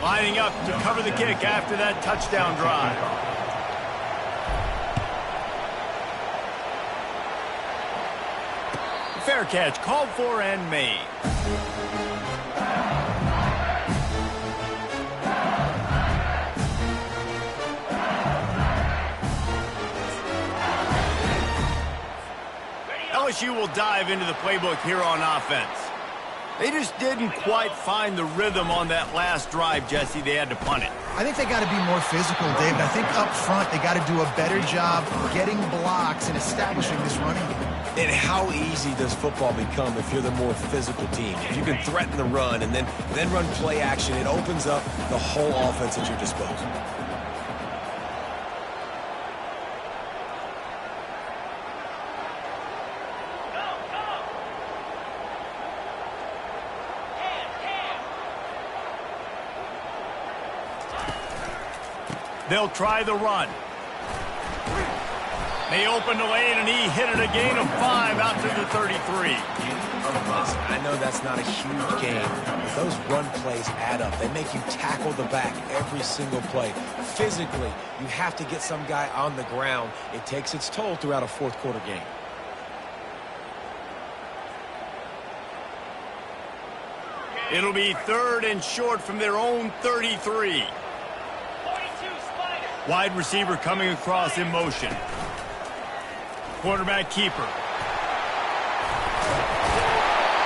Lining up to cover the kick after that touchdown drive. Fair catch, called for and made. LSU will dive into the playbook here on offense. They just didn't quite find the rhythm on that last drive, Jesse. They had to punt it. I think they got to be more physical, David. I think up front they got to do a better job getting blocks and establishing this running game. And how easy does football become if you're the more physical team? If you can threaten the run and then run play action, it opens up the whole offense at your disposal. They'll try the run. They open the lane, and he hit it a gain of 5 out to the 33. Listen, I know that's not a huge gain, but those run plays add up. They make you tackle the back every single play. Physically, you have to get some guy on the ground. It takes its toll throughout a fourth quarter game. It'll be 3rd and short from their own 33. Wide receiver coming across in motion. Quarterback keeper.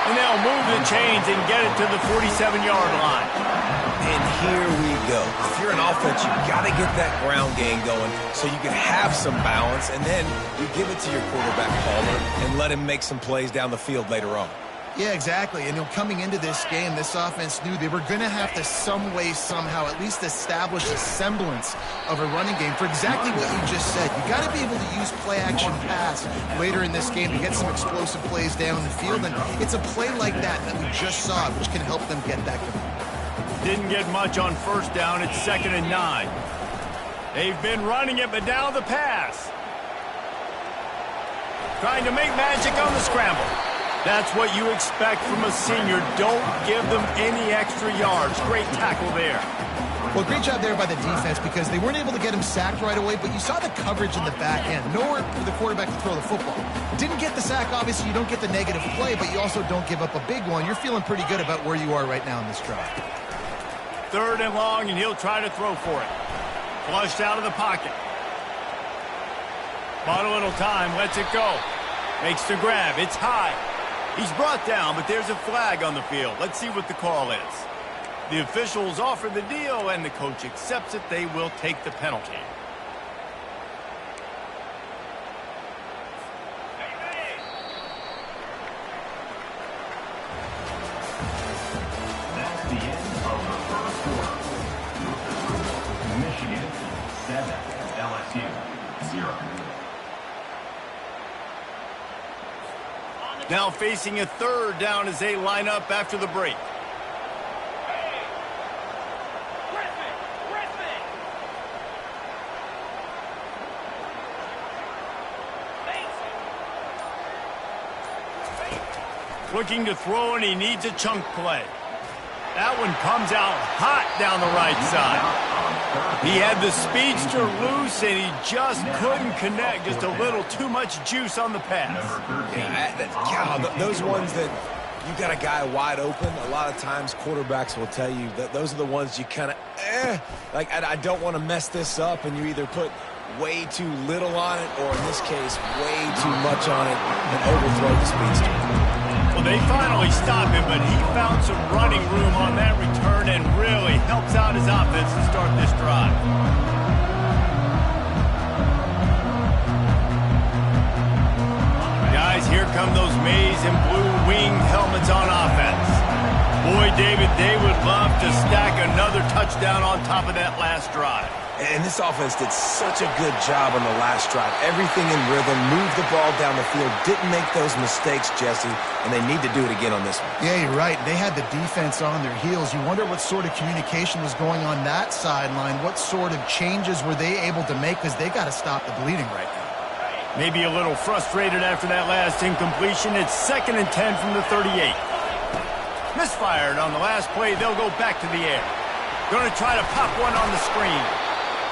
And they'll move the chains and get it to the 47-yard line. And here we go. If you're an offense, you've got to get that ground game going so you can have some balance, and then you give it to your quarterback, Palmer, and let him make some plays down the field later on. Yeah, exactly. And coming into this game, this offense knew they were going to have to some way, somehow, at least establish a semblance of a running game for exactly what you just said. You got to be able to use play-action pass later in this game to get some explosive plays down the field. And it's a play like that we just saw, which can help them get that going. Didn't get much on first down. It's 2nd and 9. They've been running it, but now the pass. Trying to make magic on the scramble. That's what you expect from a senior. Don't give them any extra yards. Great tackle there. Well, great job there by the defense because they weren't able to get him sacked right away, but you saw the coverage in the back end. Nowhere for the quarterback to throw the football. Didn't get the sack, obviously. You don't get the negative play, but you also don't give up a big one. You're feeling pretty good about where you are right now in this drive. 3rd and long, and he'll try to throw for it. Flushed out of the pocket. Bought a little time, lets it go. Makes the grab. It's high. He's brought down, but there's a flag on the field. Let's see what the call is. The officials offer the deal, and the coach accepts it. They will take the penalty. That's the end of the first quarter. Michigan 7, LSU 0. Now facing a 3rd down as they line up after the break. Looking to throw, and he needs a chunk play. That one comes out hot down the right side. He had the speedster loose, and he just couldn't connect. Just a little too much juice on the pass. Yeah, those ones that you got a guy wide open, a lot of times quarterbacks will tell you that those are the ones you kind of, like I don't want to mess this up, and you either put way too little on it, or in this case, way too much on it, and overthrow the speedster. Well, they finally stop him, but he found some running room on that return and really helps out his offense to start this drive. Guys, here come those maize and blue winged helmets on offense. Boy, David, they would love to stack another touchdown on top of that last drive. And this offense did such a good job on the last drive. Everything in rhythm, moved the ball down the field, didn't make those mistakes, Jesse, and they need to do it again on this one. Yeah, you're right. They had the defense on their heels. You wonder what sort of communication was going on that sideline. What sort of changes were they able to make, because they got to stop the bleeding right now. Maybe a little frustrated after that last incompletion. It's 2nd and 10 from the 38. Misfired on the last play. They'll go back to the air. Going to try to pop one on the screen.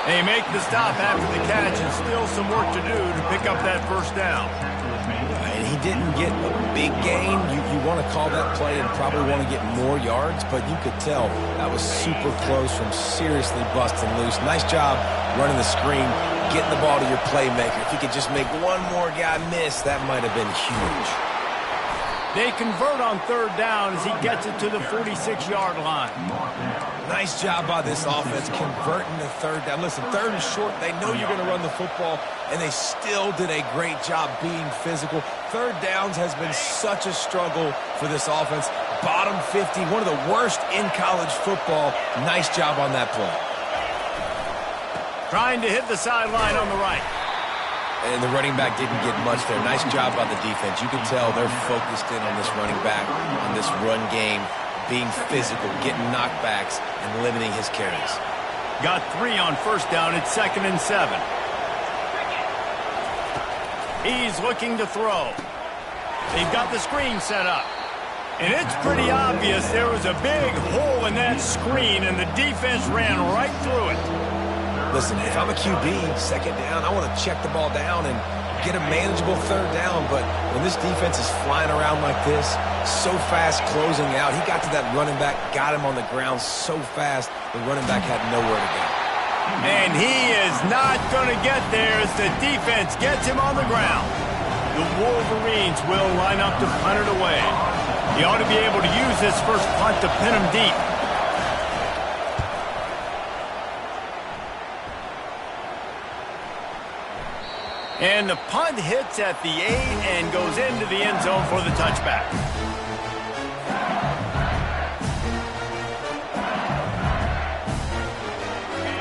They make the stop after the catch and still some work to do to pick up that first down. And he didn't get a big gain. You want to call that play and probably want to get more yards, but you could tell that was super close from seriously busting loose. Nice job running the screen, getting the ball to your playmaker. If he could just make one more guy miss, that might have been huge. They convert on third down as he gets it to the 46-yard line. Nice job by this offense converting the third down. Listen, third and short, they know you're going to run the football, and they still did a great job being physical. Third downs has been such a struggle for this offense. Bottom 50, one of the worst in college football. Nice job on that play. Trying to hit the sideline on the right. And the running back didn't get much there. Nice job by the defense. You can tell they're focused in on this running back, on this run game, being physical, getting knockbacks, and limiting his carries. Got 3 on first down. It's 2nd and 7. He's looking to throw. They've got the screen set up. And it's pretty obvious there was a big hole in that screen, and the defense ran right through it. Listen, if I'm a QB, second down, I want to check the ball down and get a manageable third down. But when this defense is flying around like this, so fast closing out, he got to that running back, got him on the ground so fast, the running back had nowhere to go. And he is not going to get there as the defense gets him on the ground. The Wolverines will line up to punt it away. He ought to be able to use this first punt to pin him deep. And the punt hits at the 8 and goes into the end zone for the touchback.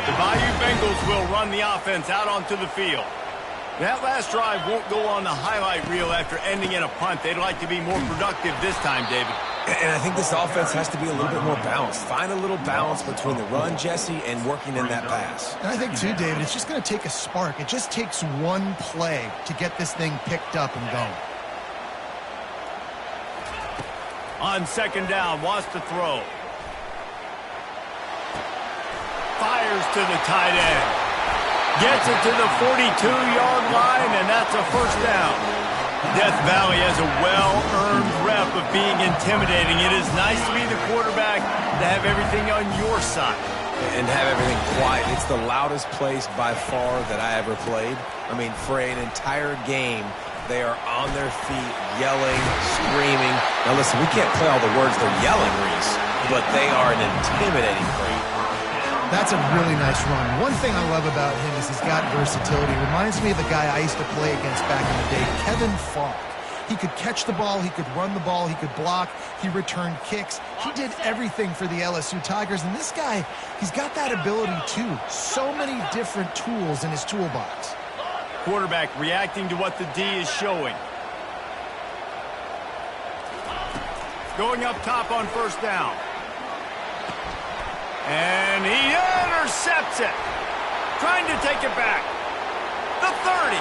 The Bayou Bengals will run the offense out onto the field. That last drive won't go on the highlight reel after ending in a punt. They'd like to be more productive this time, David. And I think this offense has to be a little bit more balanced. Find a little balance between the run, Jesse, and working in that pass. And I think, too, David, it's just going to take a spark. It just takes one play to get this thing picked up and going. On second down, wants to throw. Fires to the tight end. Gets it to the 42-yard line, and that's a first down. Death Valley has a well-earned rep of being intimidating. It is nice to be the quarterback, to have everything on your side. And have everything quiet. It's the loudest place by far that I ever played. I mean, for an entire game, they are on their feet, yelling, screaming. Now listen, we can't play all the words they're yelling, Reese, but they are an intimidating crowd. That's a really nice run. One thing I love about him is he's got versatility. Reminds me of the guy I used to play against back in the day, Kevin Falk. He could catch the ball, he could run the ball, he could block, he returned kicks. He did everything for the LSU Tigers, and this guy, he's got that ability too. So many different tools in his toolbox. Quarterback reacting to what the D is showing. Going up top on first down. And he intercepts it. Trying to take it back. The 30.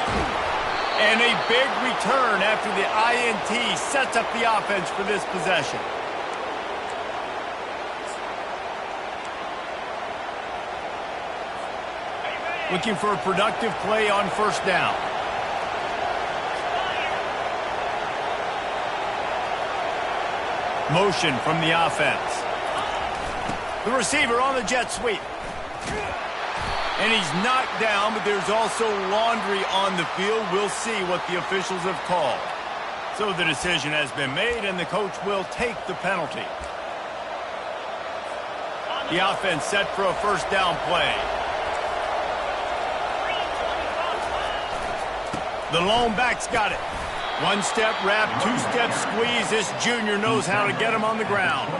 And a big return after the INT sets up the offense for this possession. Looking for a productive play on first down. Motion from the offense. The receiver on the jet sweep. And he's knocked down, but there's also laundry on the field. We'll see what the officials have called. So the decision has been made, and the coach will take the penalty. The offense set for a first down play. The lone back's got it. One-step wrap, two-step squeeze. This junior knows how to get him on the ground.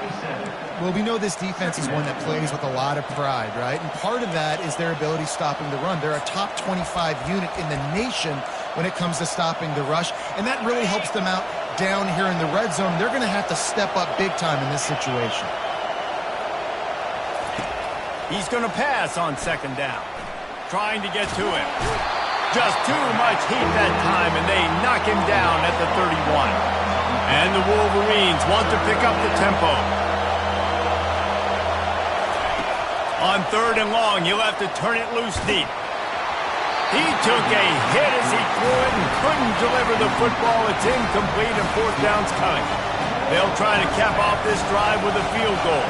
Well, we know this defense is one that plays with a lot of pride, right? And part of that is their ability stopping the run. They're a top 25 unit in the nation when it comes to stopping the rush, and that really helps them out down here in the red zone. They're going to have to step up big time in this situation. He's going to pass on second down. Trying to get to him. Just too much heat that time, and they knock him down at the 31. And the Wolverines want to pick up the tempo. 3rd and long. He'll have to turn it loose deep. He took a hit as he threw it and couldn't deliver the football. It's incomplete and 4th down's coming. They'll try to cap off this drive with a field goal.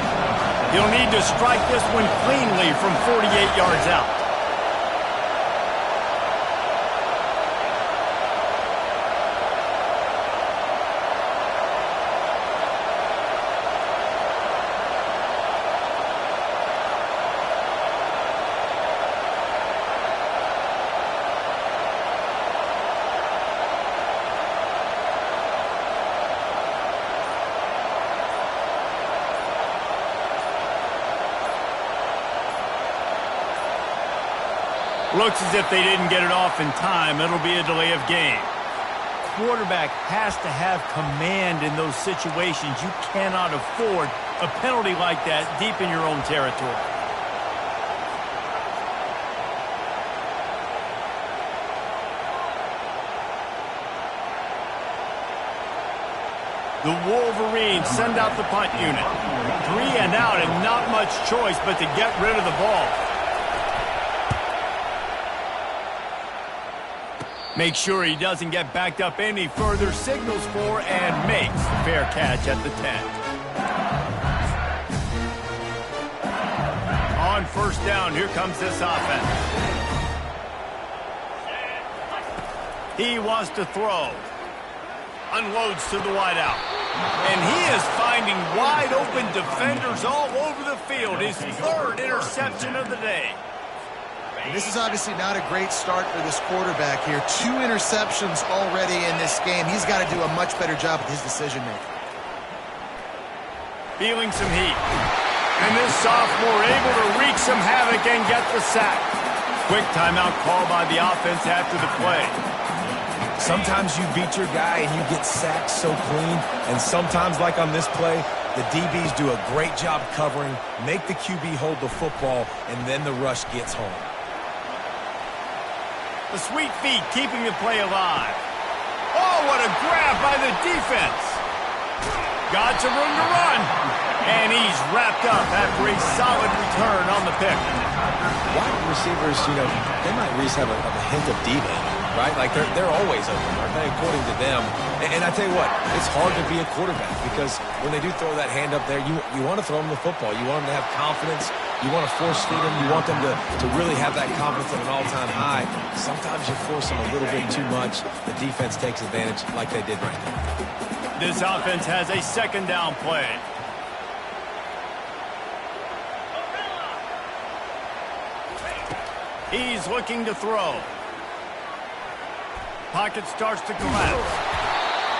He'll need to strike this one cleanly from 48 yards out. Looks as if they didn't get it off in time. It'll be a delay of game. Quarterback has to have command in those situations. You cannot afford a penalty like that deep in your own territory. The Wolverines send out the punt unit. 3 and out and not much choice but to get rid of the ball. Make sure he doesn't get backed up any further, signals for and makes the fair catch at the 10. On 1st down, here comes this offense. He wants to throw. Unloads to the wideout. And he is finding wide open defenders all over the field. His 3rd interception of the day. And this is obviously not a great start for this quarterback here. 2 interceptions already in this game. He's got to do a much better job with his decision-making. Feeling some heat. And this sophomore able to wreak some havoc and get the sack. Quick timeout call by the offense after the play. Sometimes you beat your guy and you get sacked so clean. And sometimes, like on this play, the DBs do a great job covering, make the QB hold the football, and then the rush gets home. The sweet feet keeping the play alive. Oh, what a grab by the defense. Got some room to run. And he's wrapped up after a solid return on the pick. Wide receivers, they might at least have a hint of diva, right? Like they're always open, aren't they, according to them? And I tell you what, it's hard to be a quarterback because when they do throw that hand up there, you want to throw them the football. You want them to have confidence. You want to force feed them. You want them to really have that confidence at an all-time high. Sometimes you force them a little bit too much. The defense takes advantage like they did right now. This offense has a 2nd down play. He's looking to throw. Pocket starts to collapse.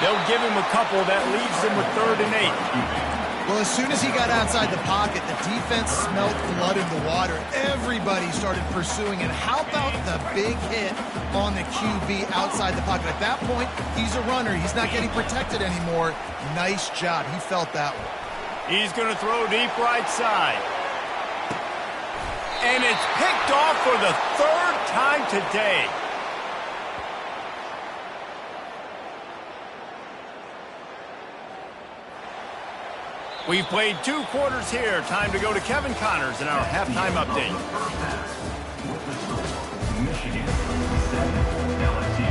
They'll give him a couple that leaves him with 3rd and 8. Well, as soon as he got outside the pocket, the defense smelled blood in the water. Everybody started pursuing it. How about the big hit on the QB outside the pocket? At that point, he's a runner. He's not getting protected anymore. Nice job. He felt that one. He's going to throw deep right side. And it's picked off for the 3rd time today. We've played 2 quarters here. Time to go to Kevin Connors in our halftime update. Michigan 7, LSU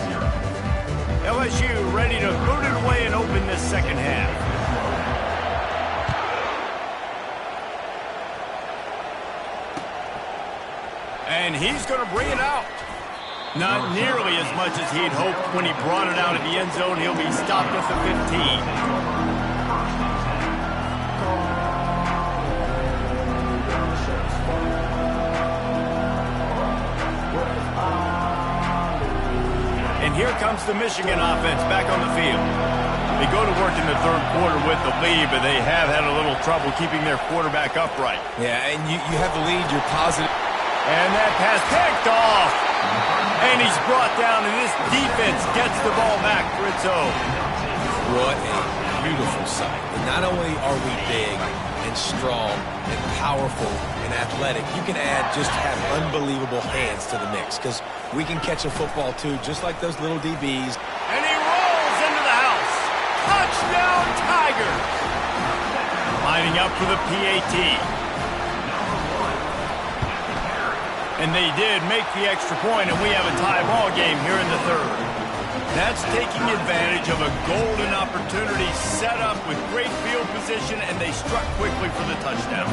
0. LSU ready to boot it away and open this 2nd half. And he's going to bring it out. Not nearly as much as he'd hoped when he brought it out of the end zone. He'll be stopped at the 15. And here comes the Michigan offense back on the field. They go to work in the 3rd quarter with the lead, but they have had a little trouble keeping their quarterback upright. Yeah, and you have the lead, you're positive. And that pass picked off. And he's brought down, and this defense gets the ball back for its own. What a beautiful sight. And not only are we big and strong and powerful and athletic, you can just have unbelievable hands to the mix because we can catch a football too, just like those little DBs. And he rolls into the house. Touchdown, Tigers. Lining up for the PAT. And they did make the extra point, and we have a tie ball game here in the third. That's taking advantage of a golden opportunity set up with great field position, and they struck quickly for the touchdown.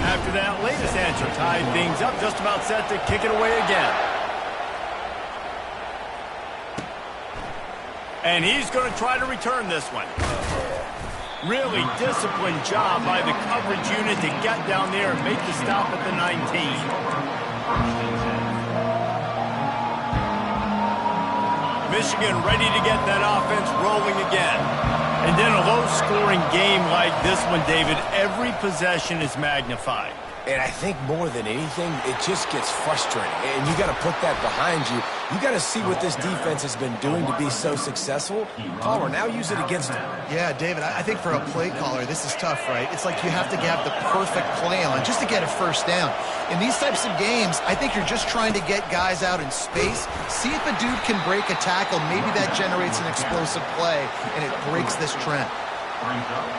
After that latest answer tied things up, just about set to kick it away again. And he's going to try to return this one. Really disciplined job by the coverage unit to get down there and make the stop at the 19. Michigan ready to get that offense rolling again. And in a low-scoring game like this one, David, every possession is magnified. And I think more than anything, it just gets frustrating. And you got to put that behind you. You got to see what this defense has been doing to be so successful. Caller, now use it against them. Yeah, David, I think for a play caller, this is tough, right? It's like you have to have the perfect play on just to get a first down. In these types of games, I think you're just trying to get guys out in space, see if a dude can break a tackle. Maybe that generates an explosive play, and it breaks this trend.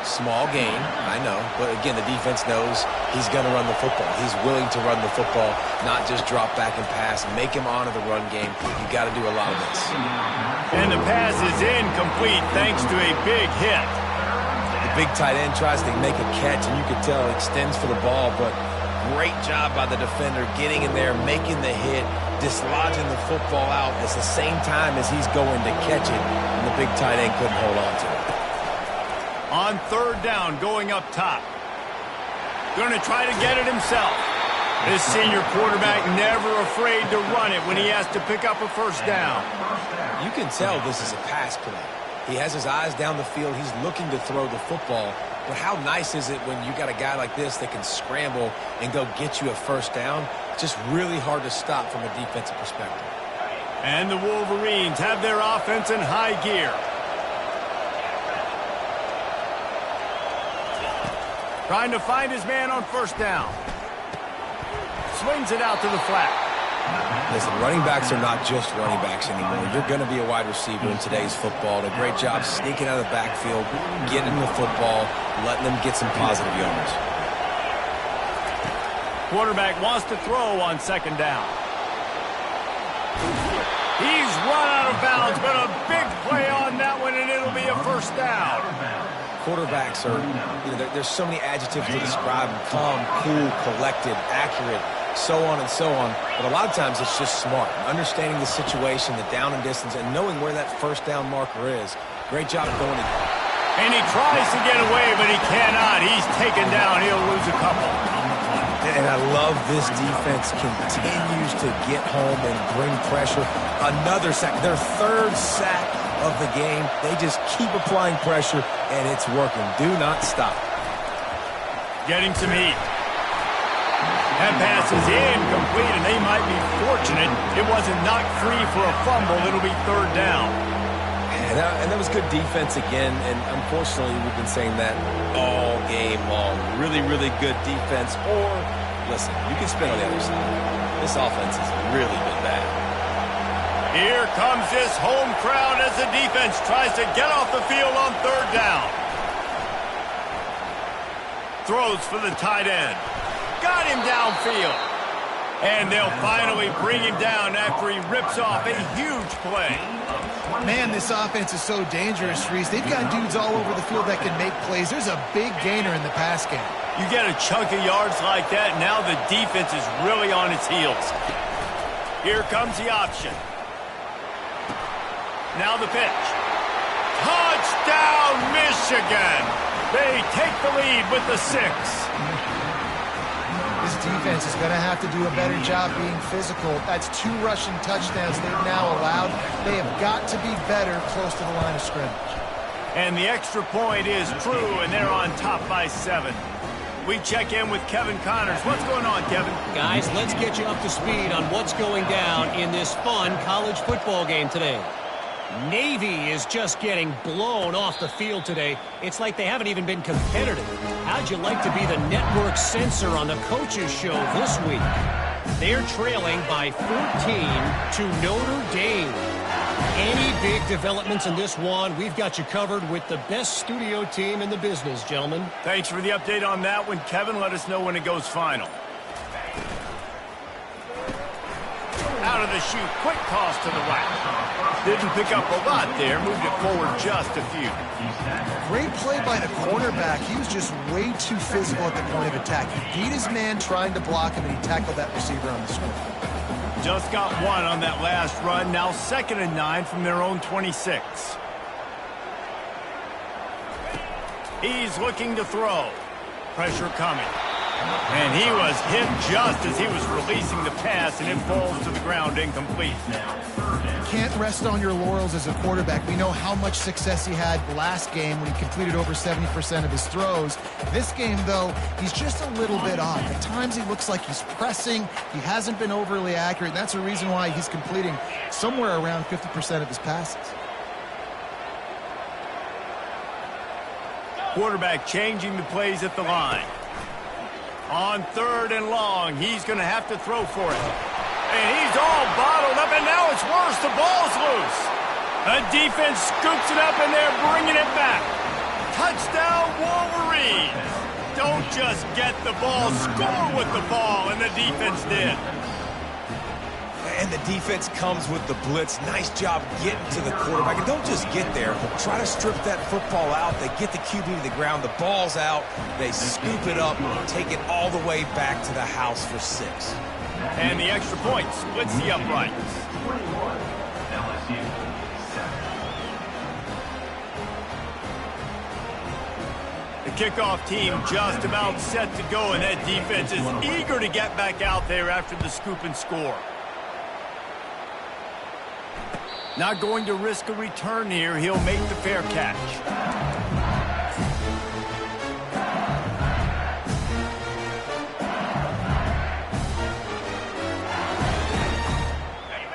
Small gain, I know. But again, the defense knows he's going to run the football. He's willing to run the football, not just drop back and pass. Make him honor the run game. You got to do a lot of this. And the pass is incomplete thanks to a big hit. The big tight end tries to make a catch, and you can tell it extends for the ball, but great job by the defender getting in there, making the hit, dislodging the football out at the same time as he's going to catch it, and the big tight end couldn't hold on to it. On third down, going up top. Going to try to get it himself. This senior quarterback never afraid to run it when he has to pick up a first down. You can tell this is a pass play. He has his eyes down the field. He's looking to throw the football. But how nice is it when you got a guy like this that can scramble and go get you a first down? Just really hard to stop from a defensive perspective. And the Wolverines have their offense in high gear. Trying to find his man on first down. Swings it out to the flat. Listen, running backs are not just running backs anymore. You're going to be a wide receiver in today's football. A great job sneaking out of the backfield, getting the football, letting them get some positive yards. Quarterback wants to throw on second down. He's run out of bounds, but a big play on that one, and it'll be a first down. Quarterbacks are, there's so many adjectives to describe them. Calm, cool, collected, accurate, so on and so on. But a lot of times it's just smart. Understanding the situation, the down and distance, and knowing where that first down marker is. Great job going to... And he tries to get away, but he cannot. He's taken down. He'll lose a couple. And I love this defense continues to get home and bring pressure. Another sack, their third sack of the game. They just keep applying pressure, and it's working. Do not stop. Getting some heat. That pass is incomplete, and they might be fortunate it wasn't knocked free for a fumble. It'll be third down. And that was good defense again, and unfortunately we've been saying that all game long. Really, really good defense. Or, listen, you can spin on the other side. This offense has really been bad. Here comes this home crowd as the defense tries to get off the field on third down. Throws for the tight end. Got him downfield. And they'll finally bring him down after he rips off a huge play. Man, this offense is so dangerous, Reese. They've got dudes all over the field that can make plays. There's a big gainer in the pass game. You get a chunk of yards like that, now the defense is really on its heels. Here comes the option. Now the pitch. Touchdown, Michigan! They take the lead with the 6. This defense is going to have to do a better job being physical. That's 2 rushing touchdowns they've now allowed. They have got to be better close to the line of scrimmage. And the extra point is true, and they're on top by 7. We check in with Kevin Connors. What's going on, Kevin? Guys, let's get you up to speed on what's going down in this fun college football game today. Navy is just getting blown off the field today. It's like they haven't even been competitive. How'd you like to be the network censor on the coaches show this week? They're trailing by 14 to Notre Dame. Any big developments in this one, we've got you covered with the best studio team in the business, gentlemen. Thanks for the update on that one, Kevin. Let us know when it goes final. Out of the chute, quick toss to the right. Didn't pick up a lot there, moved it forward just a few. Great play by the cornerback. He was just way too physical at the point of attack. He beat his man trying to block him, and he tackled that receiver on the screen. Just got one on that last run. Now 2nd and 9 from their own 26. He's looking to throw. Pressure coming. And he was hit just as he was releasing the pass, and it falls to the ground incomplete. Can't rest on your laurels as a quarterback. We know how much success he had last game when he completed over 70% of his throws. This game, though, he's just a little bit off. At times he looks like he's pressing. He hasn't been overly accurate, and that's the reason why he's completing somewhere around 50% of his passes. Quarterback changing the plays at the line. On 3rd and long, he's going to have to throw for it. And he's all bottled up, and now it's worse. The ball's loose. The defense scoops it up, and they're bringing it back. Touchdown, Wolverines. Don't just get the ball, score with the ball, and the defense did. And the defense comes with the blitz. Nice job getting to the quarterback. And don't just get there. Try to strip that football out. They get the QB to the ground. The ball's out. They scoop it up, take it all the way back to the house for 6. And the extra point splits the uprights. The kickoff team just about set to go, and that defense is eager to get back out there after the scoop and score. Not going to risk a return here. He'll make the fair catch.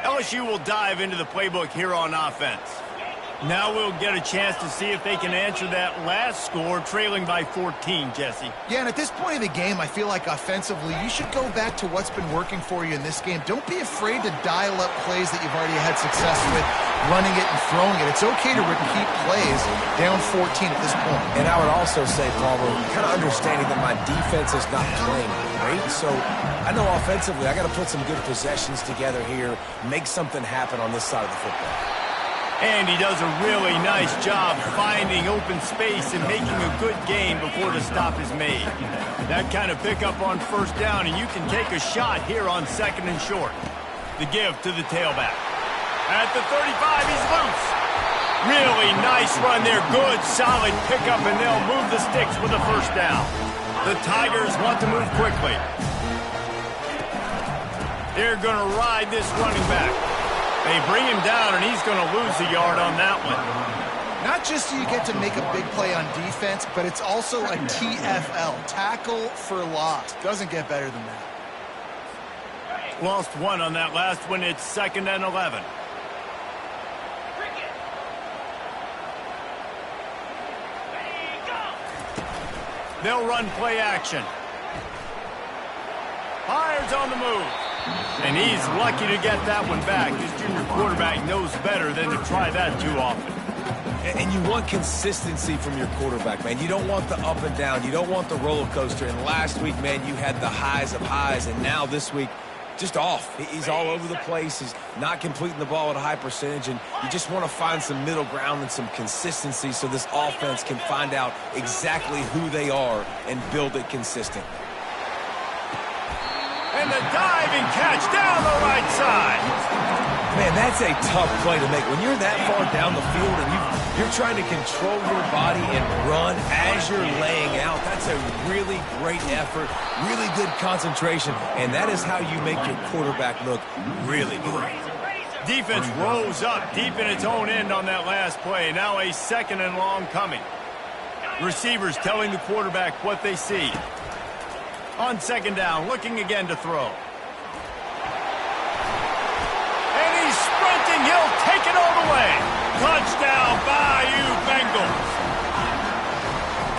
LSU will dive into the playbook here on offense. Now we'll get a chance to see if they can answer that last score, trailing by 14, Jesse. Yeah, and at this point of the game, I feel like offensively, you should go back to what's been working for you in this game. Don't be afraid to dial up plays that you've already had success with, running it and throwing it. It's okay to repeat plays down 14 at this point. And I would also say, Palmer, kind of understanding that my defense is not playing great, so I know offensively I got to put some good possessions together here, make something happen on this side of the football. And he does a really nice job finding open space and making a good gain before the stop is made. That kind of pickup on 1st down, and you can take a shot here on 2nd and short. The give to the tailback. At the 35, he's loose. Really nice run there. Good, solid pickup, and they'll move the sticks with a 1st down. The Tigers want to move quickly. They're going to ride this running back. They bring him down, and he's going to lose a yard on that one. Not just do you get to make a big play on defense, but it's also a TFL, tackle for loss. Doesn't get better than that. Lost one on that last one. It's 2nd and 11. They'll run play action. Fires on the move. And he's lucky to get that one back. His junior quarterback knows better than to try that too often. And you want consistency from your quarterback, man. You don't want the up and down. You don't want the roller coaster. And last week, man, you had the highs of highs. And now this week, just off. He's all over the place. He's not completing the ball at a high percentage. And you just want to find some middle ground and some consistency so this offense can find out exactly who they are and build it consistent. And the diving catch down the right side. Man, that's a tough play to make. When you're that far down the field and you're trying to control your body and run as you're laying out, that's a really great effort, really good concentration, and that is how you make your quarterback look really good. Defense rose up deep in its own end on that last play. Now a 2nd and long coming. Receivers telling the quarterback what they see. On 2nd down, looking again to throw. And he's sprinting. He'll take it all the way. Touchdown, Bayou Bengals.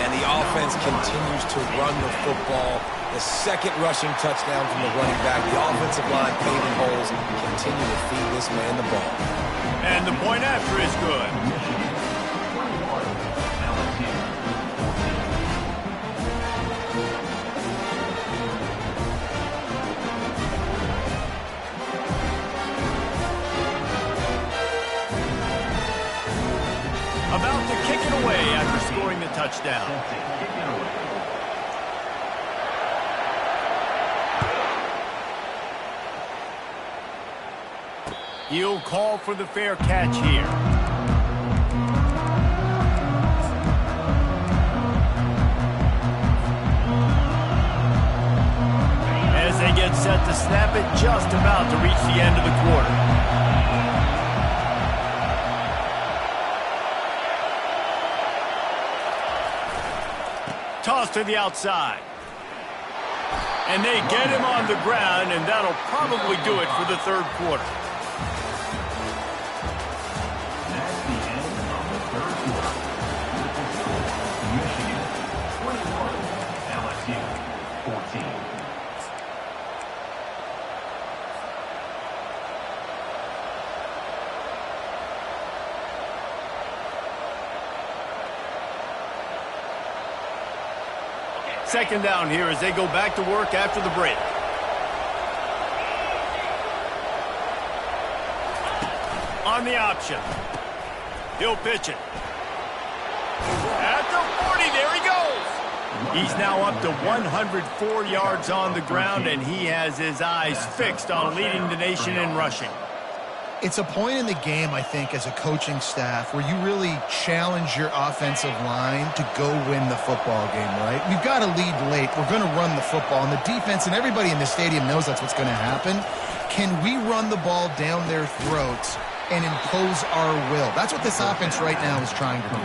And the offense continues to run the football. The 2nd rushing touchdown from the running back. The offensive line paving holes and continue to feed this man the ball. And the point after is good. down. He'll call for the fair catch here. As they get set to snap it, just about to reach the end of the quarter. Toss to the outside. And they get him on the ground, and that'll probably do it for the third quarter. That's the end of the third quarter. Michigan 21, LSU 14. Second down here as they go back to work after the break. On the option. He'll pitch it. At the 40, there he goes. He's now up to 104 yards on the ground, and he has his eyes fixed on leading the nation in rushing. It's a point in the game, I think, as a coaching staff where you really challenge your offensive line to go win the football game, right? We've got to lead late. We're going to run the football. And the defense and everybody in the stadium knows that's what's going to happen. Can we run the ball down their throats and impose our will? That's what this offense right now is trying to do.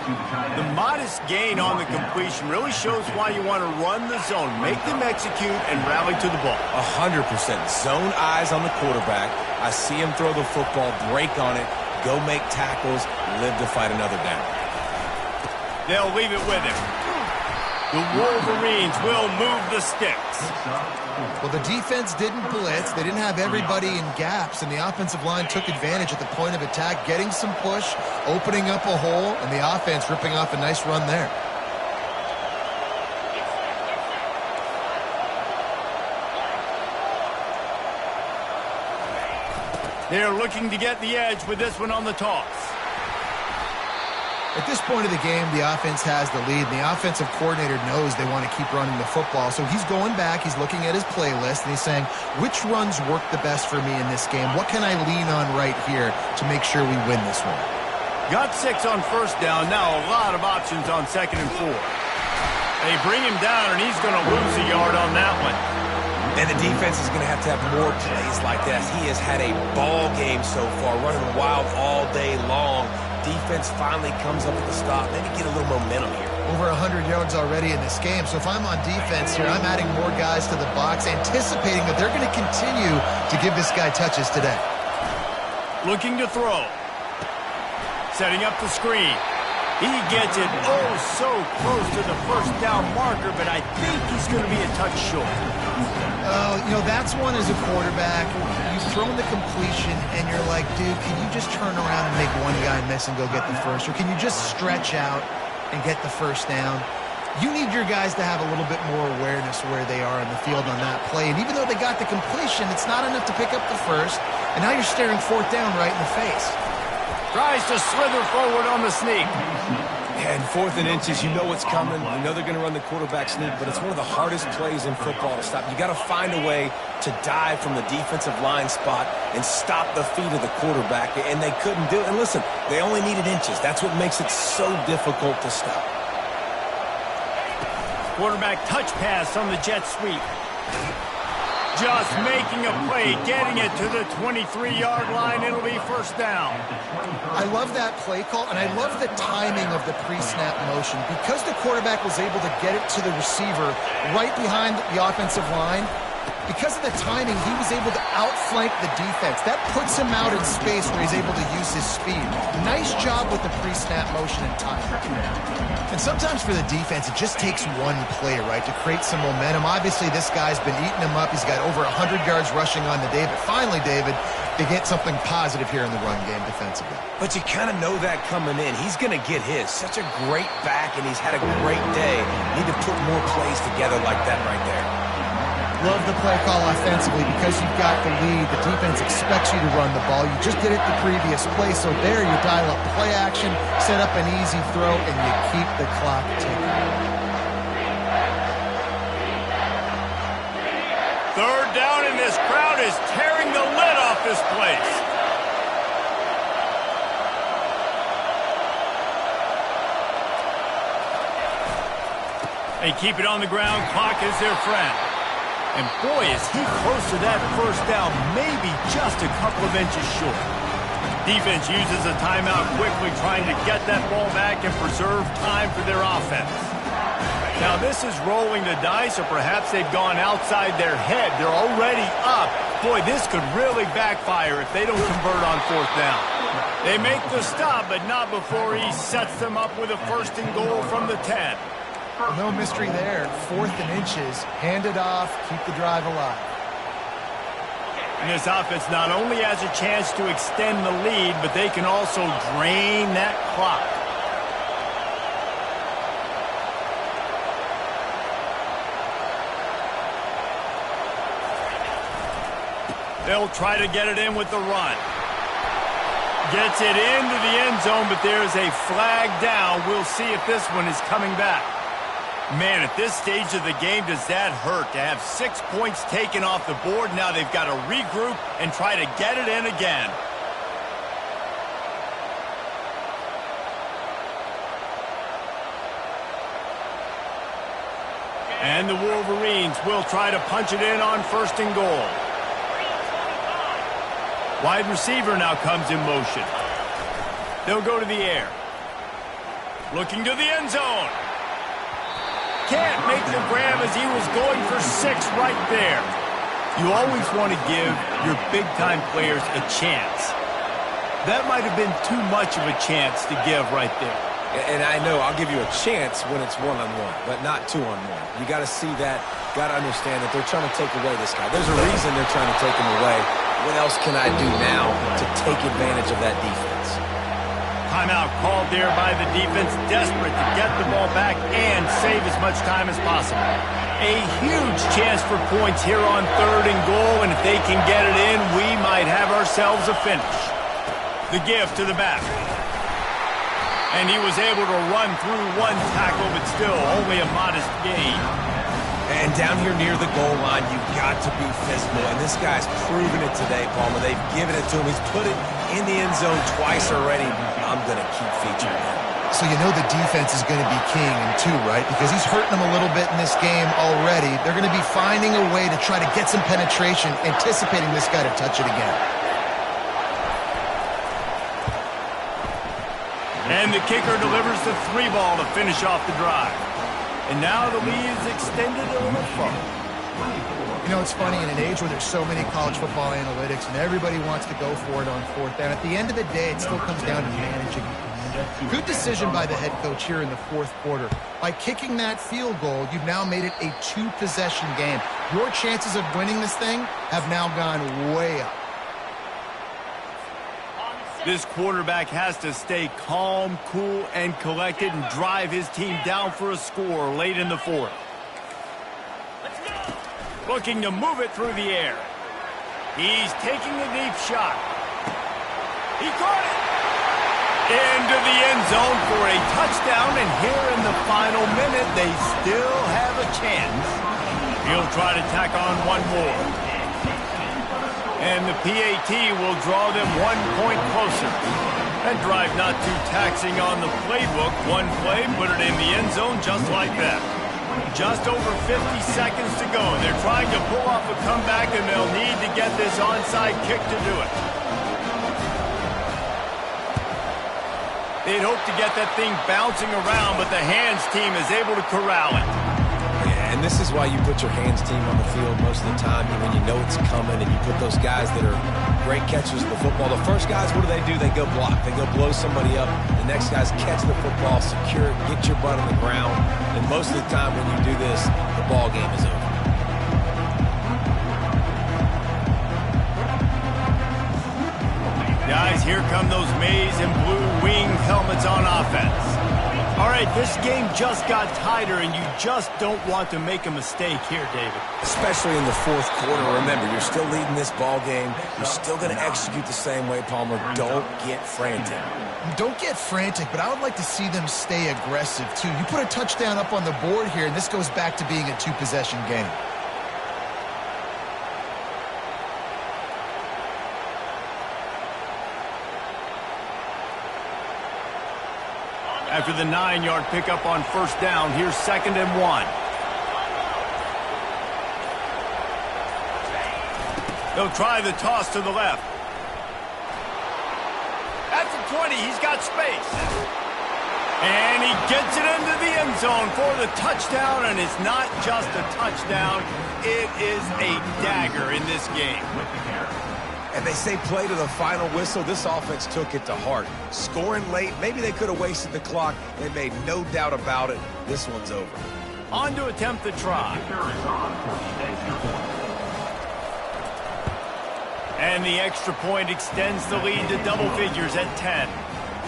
The modest gain on the completion really shows why you want to run the zone, make them execute, and rally to the ball. 100%. Zone eyes on the quarterback. I see him throw the football, break on it, go make tackles, live to fight another down. They'll leave it with him. The Wolverines will move the sticks. Well, the defense didn't blitz. They didn't have everybody in gaps, and the offensive line took advantage at the point of attack, getting some push, opening up a hole, and the offense ripping off a nice run there. They're looking to get the edge with this one on the toss. At this point of the game, the offense has the lead. The offensive coordinator knows they want to keep running the football. So he's going back, he's looking at his playlist, and he's saying, which runs work the best for me in this game? What can I lean on right here to make sure we win this one? Got 6 on first down. Now a lot of options on second and 4. They bring him down, and he's going to lose a yard on that one. And the defense is going to have more plays like that. He has had a ball game so far, running wild all day long. Defense finally comes up with a stop. Maybe get a little momentum here. Over 100 yards already in this game. So if I'm on defense here, I'm adding more guys to the box, anticipating that they're going to continue to give this guy touches today. Looking to throw. Setting up the screen. He gets it oh so close to the first down marker, but I think he's going to be a touch short. You know, that's one as a quarterback. You've thrown the completion, and you're like, dude, can you just turn around and make one guy miss and go get the first? Or can you just stretch out and get the first down? You need your guys to have a little bit more awareness where they are in the field on that play. And even though they got the completion, it's not enough to pick up the first. And now you're staring fourth down right in the face. Tries to slither forward on the sneak. And 4th and inches, you know what's coming. You know they're going to run the quarterback sneak, but it's one of the hardest plays in football to stop. You got to find a way to dive from the defensive line spot and stop the feet of the quarterback, and they couldn't do it. And listen, they only needed inches. That's what makes it so difficult to stop. Quarterback touch pass on the jet sweep. Just making a play, getting it to the 23-yard line. It'll be first down. I love that play call, and I love the timing of the pre-snap motion. Because the quarterback was able to get it to the receiver right behind the offensive line, because of the timing, he was able to outflank the defense. That puts him out in space where he's able to use his speed. Nice job with the pre-snap motion and timing. And sometimes for the defense, it just takes one play, right, to create some momentum. Obviously, this guy's been eating him up. He's got over 100 yards rushing on the day. But finally, David, they get something positive here in the run game defensively. But you kind of know that coming in. He's going to get his. Such a great back, and he's had a great day. Need to put more plays together like that right there. Love the play call offensively because you've got the lead. The defense expects you to run the ball. You just did it the previous play, so there you dial up play action, set up an easy throw, and you keep the clock ticking. Third down, and this crowd is tearing the lid off this place. They keep it on the ground. Clock is their friend. And boy, is he close to that first down, maybe just a couple of inches short. Defense uses a timeout quickly, trying to get that ball back and preserve time for their offense. Now, this is rolling the dice, or perhaps they've gone outside their head. They're already up. Boy, this could really backfire if they don't convert on fourth down. They make the stop, but not before he sets them up with a first and goal from the 10. No mystery there. 4th and inches. Hand it off. Keep the drive alive. And this offense not only has a chance to extend the lead, but they can also drain that clock. They'll try to get it in with the run. Gets it into the end zone, but there's a flag down. We'll see if this one is coming back. Man, at this stage of the game, does that hurt to have 6 points taken off the board? Now they've got to regroup and try to get it in again. And the Wolverines will try to punch it in on first and goal. Wide receiver now comes in motion. They'll go to the air. Looking to the end zone. Can't make the grab as he was going for 6 right there. You always want to give your big-time players a chance. That might have been too much of a chance to give right there. And I know I'll give you a chance when it's one-on-one, but not two-on-one. You got to see that, got to understand that they're trying to take away this guy. There's a reason they're trying to take him away. What else can I do now to take advantage of that defense? Timeout called there by the defense, desperate to get the ball back and save as much time as possible. A huge chance for points here on third and goal, and if they can get it in, we might have ourselves a finish. The give to the back. And he was able to run through one tackle, but still only a modest gain. And down here near the goal line, you've got to be physical. And this guy's proven it today, Palmer. They've given it to him. He's put it in the end zone twice already. I'm going to keep featuring him. So you know the defense is going to be king in 2, right? Because he's hurting them a little bit in this game already. They're going to be finding a way to try to get some penetration, anticipating this guy to touch it again. And the kicker delivers the 3 ball to finish off the drive. And now the lead is extended a little further. You know, it's funny, in an age where there's so many college football analytics and everybody wants to go for it on fourth down, at the end of the day, it still comes down to managing. Good decision by the head coach here in the fourth quarter. By kicking that field goal, you've now made it a 2-possession game. Your chances of winning this thing have now gone way up. This quarterback has to stay calm, cool, and collected and drive his team down for a score late in the fourth. Looking to move it through the air. He's taking a deep shot. He caught it! Into the end zone for a touchdown, and here in the final minute, they still have a chance. He'll try to tack on one more. And the PAT will draw them 1 point closer. That drive not too taxing on the playbook. One play, put it in the end zone just like that. Just over 50 seconds to go. They're trying to pull off a comeback, and they'll need to get this onside kick to do it. They'd hope to get that thing bouncing around, but the hands team is able to corral it. And this is why you put your hands team on the field most of the time when you know it's coming, and you put those guys that are great catchers of the football. The first guys, what do? They go block. They go blow somebody up. The next guys catch the football, secure it, get your butt on the ground. And most of the time when you do this, the ball game is over. Guys, here come those maize and blue winged helmets on offense. All right. right, this game just got tighter, and you just don't want to make a mistake here, David. Especially in the fourth quarter. Remember, you're still leading this ball game. You're still going to execute the same way, Palmer. Don't get frantic. Don't get frantic, but I would like to see them stay aggressive, too. You put a touchdown up on the board here, and this goes back to being a two-possession game. After the 9-yard pickup on first down, here's 2nd and 1. They'll try the toss to the left. At the 20, he's got space. And he gets it into the end zone for the touchdown, and it's not just a touchdown, it is a dagger in this game. And they say play to the final whistle. This offense took it to heart. Scoring late, maybe they could have wasted the clock. They made no doubt about it. This one's over. On to attempt the try. And the extra point extends the lead to double figures at 10.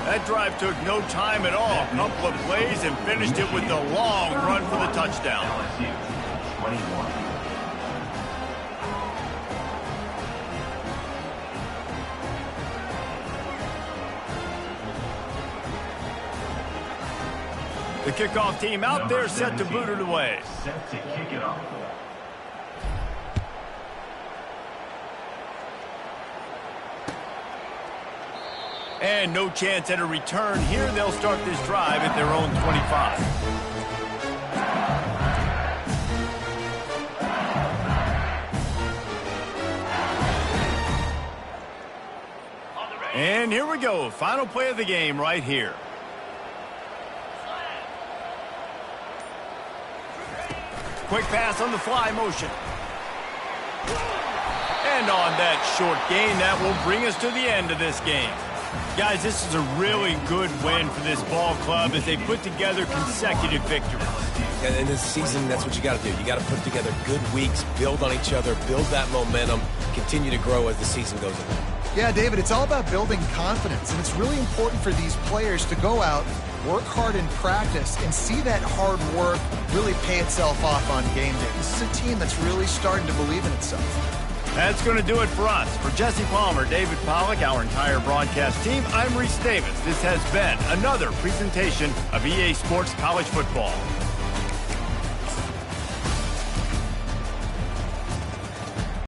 That drive took no time at all. A couple of plays and finished it with a long run for the touchdown. LSU 21. The kickoff team out there set to boot it away. Set to kick it off. And no chance at a return here. They'll start this drive at their own 25. And here we go. Final play of the game right here. Quick pass on the fly motion. And on that short gain, that will bring us to the end of this game. Guys, this is a really good win for this ball club as they put together consecutive victories. And in this season, that's what you got to do. You got to put together good weeks, build on each other, build that momentum, continue to grow as the season goes along. Yeah, David, it's all about building confidence, and it's really important for these players to go out, work hard in practice, and see that hard work really pay itself off on game day. This is a team that's really starting to believe in itself. That's going to do it for us. For Jesse Palmer, David Pollack, our entire broadcast team, I'm Reese Davis. This has been another presentation of EA Sports College Football.